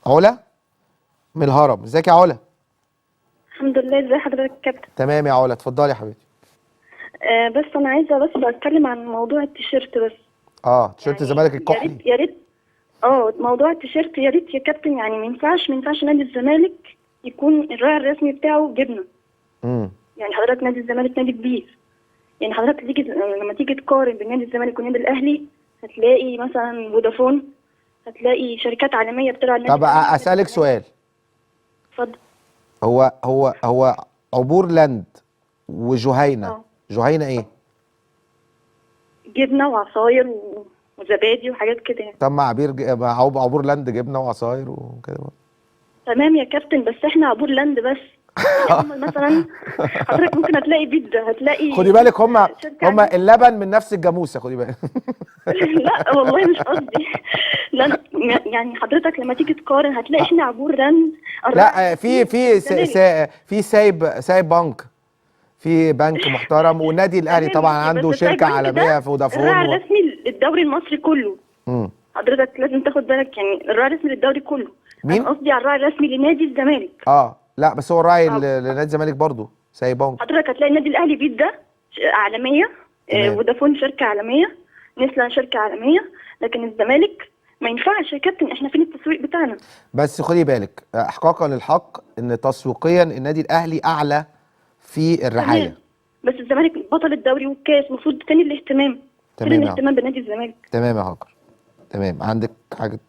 علا من الهرم. ازيك يا علا؟ الحمد لله. ازي حضرتك يا كابتن؟ تمام يا علا، اتفضلي يا حبيبتي. بس انا عايزه اتكلم عن موضوع التيشيرت بس. تيشيرت يعني الزمالك يا ريت الكحلي. يا ريت. موضوع التيشيرت يا ريت يا كابتن، يعني ما ينفعش نادي الزمالك يكون الراعي الرسمي بتاعه جبنه. امم يعني حضرتك نادي الزمالك نادي كبير. يعني حضرتك لما تيجي تقارن بين نادي الزمالك والنادي الاهلي، هتلاقي مثلا فودافون، هتلاقي شركات عالميه بتلعب النادي طب الاهلي ونادي اسالك الزمالك. سؤال. اتفضل. هو عبور لاند وجهينه. اه، جهينه ايه؟ جبنه وعصاير وزبادي وحاجات كده يعني. طب مع عبور لاند جبنه وعصاير وكده برضه. تمام يا كابتن، بس احنا عبور لاند بس. يعني هم مثلا حضرتك ممكن هتلاقي بيتزا، هتلاقي خدي بالك، شركة هم عالمية. اللبن من نفس الجاموسه، خدي بالك. لا والله مش قصدي. لا، يعني حضرتك لما تيجي تقارن هتلاقي احنا عبور لاند الراعي لا، الرسمي للزمالك. في سايب بنك، في بنك محترم، والنادي الاهلي تمام، طبعا بس عنده ساي شركه بنك عالميه ده فودافون الراعي الرسمي للدوري المصري كله. مم. حضرتك لازم تاخد بالك، يعني الراعي الرسمي للدوري كله. انا مين؟ قصدي على الراعي الرسمي لنادي الزمالك. لا، بس هو الراعي اه، لنادي الزمالك برضه سايب بنك. حضرتك هتلاقي النادي الاهلي بيتزا عالميه، تمام. فودافون شركه عالميه، نسلة شركه عالميه. لكن الزمالك ما ينفعش يا كابتن، احنا فين التسويق بتاعنا؟ بس خدي بالك، احقاقا للحق ان تسويقيا النادي الاهلي اعلى في الرعايه. تمام، بس الزمالك بطل الدوري والكاس، المفروض فين الاهتمام؟ فين تمام يا هاجر. الاهتمام بنادي الزمالك؟ تمام يا هاجر. تمام، عندك حاجه